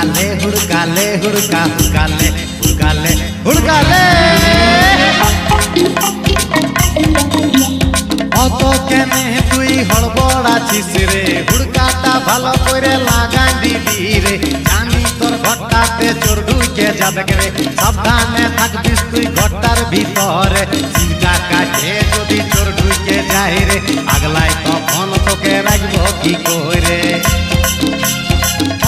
हुड़काले हुड़काले हुड़का हुड़काले हुड़काले हुड़काले অত কেনে তুই হড়বড় আছিস রে হুড়কাটা ভালো করে লাগাই দিবি রে জানি তোর ঘরটাতে চোর ঢুকে যাবে রে সাবধানে থাকবিস তুই ঘরটার ভিতরে চিন্তা কাটে যদি চোর ঢুকে যায় রে আগলাই তখন তোকে রাখবো কি করে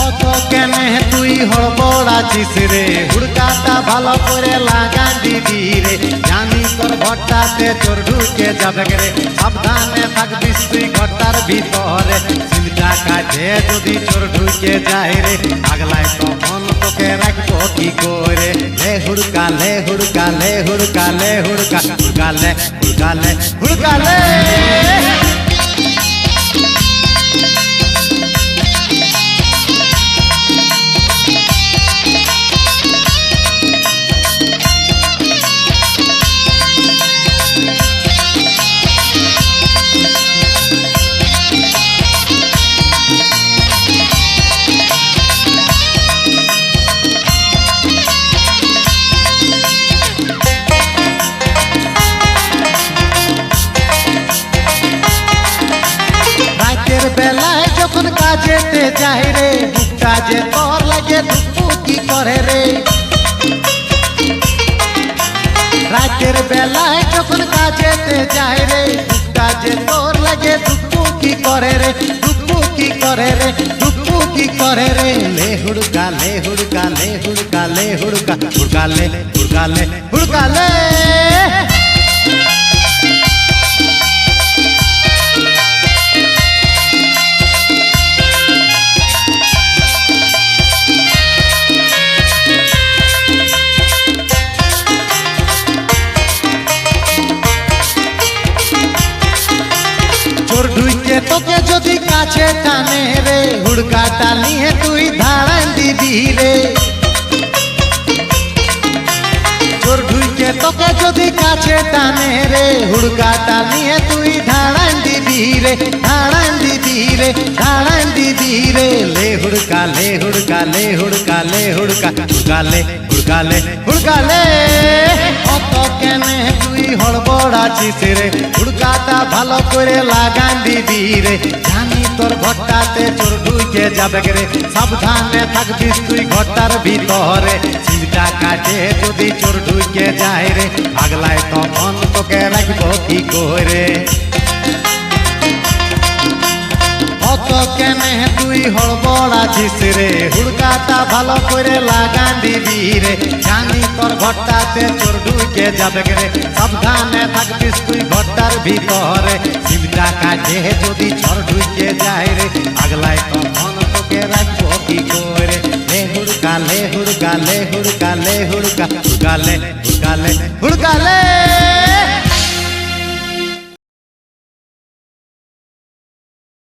অত কেনে তুই হড়বড় আছিস রে হুড়কাটা ভালো করে লাগাই দিবি রে জানি তোর ঘরটাতে চোর ঢুকে যাবে রে সাবধানে থাকবিস তুই ঘরটার ভিতরে চিন্তা কাটে যদি চোর ঢুকে যায় রে আগলাই তখন তোকে রাখবো কি করে লে হুড়কালে হুড়কালে হুড়কালে হুড়কা হুড়কালে হুড়কালে হুড়কালে বেলায় যখন কাজেতে যাই রে বুকটা যে তোর লাগে ধুকপুকি করে রে রাতের বেলায় যখন কাজেতে যাই রে বুকটা যে তোর লাগে ধুকপুকি করে রে ধুকপুকি করে রে ধুকপুকি করে রে লে হুড়কালে হুড়কালে হুড়কালে হুড়কা হুড়কালে হুড়কালে হুড়কালে চোর ঢুকে তোকে যদি কাছে টানে রে হুড়কাটা নিয়ে তুই ধাড়ান দিবি রে চোর ঢুকে তোকে যদি কাছে টানে রে হুড়কাটা নিয়ে তুই ধাড়ান দিবি রে ধাড়ান দিবি রে ধাড়ান দিবি রে লে হুড়কালে হুড়কালে হুড়কালে হুড়কা হুড়কালে হুড়কালে হুড়কালে অত কেনে তুই হড়বড় আছিস রে হুড়কাটা ভালো করে লাগান দিবি রে জানি তোর ঘরটাতে চোর ঢুকে যাবে রে সাবধানে থাকবিস তুই ঘরটার ভিতরে চিন্তা কাটে যদি চোর ঢুকে যায় রে আগলায় তখন তোকে রাখবো কি করে অত কেনে তুই হড়বড় আছিস রে হুড়কাটা ভালো করে লাগান দিবি রে জানি তোর ঘরটাতে চোর ঢুকে যাবে রে সাবধানে থাকবিস তুই ঘরটার ভিতরে চিন্তা কাটে যদি চোর ঢুকে যায় রে আগলাই তখন তোকে রাখবো কি করে লে হুড়কালে হুড়কালে হুড়কালে হুড়কা হুড়কালে হুড়কালে হুড়কালে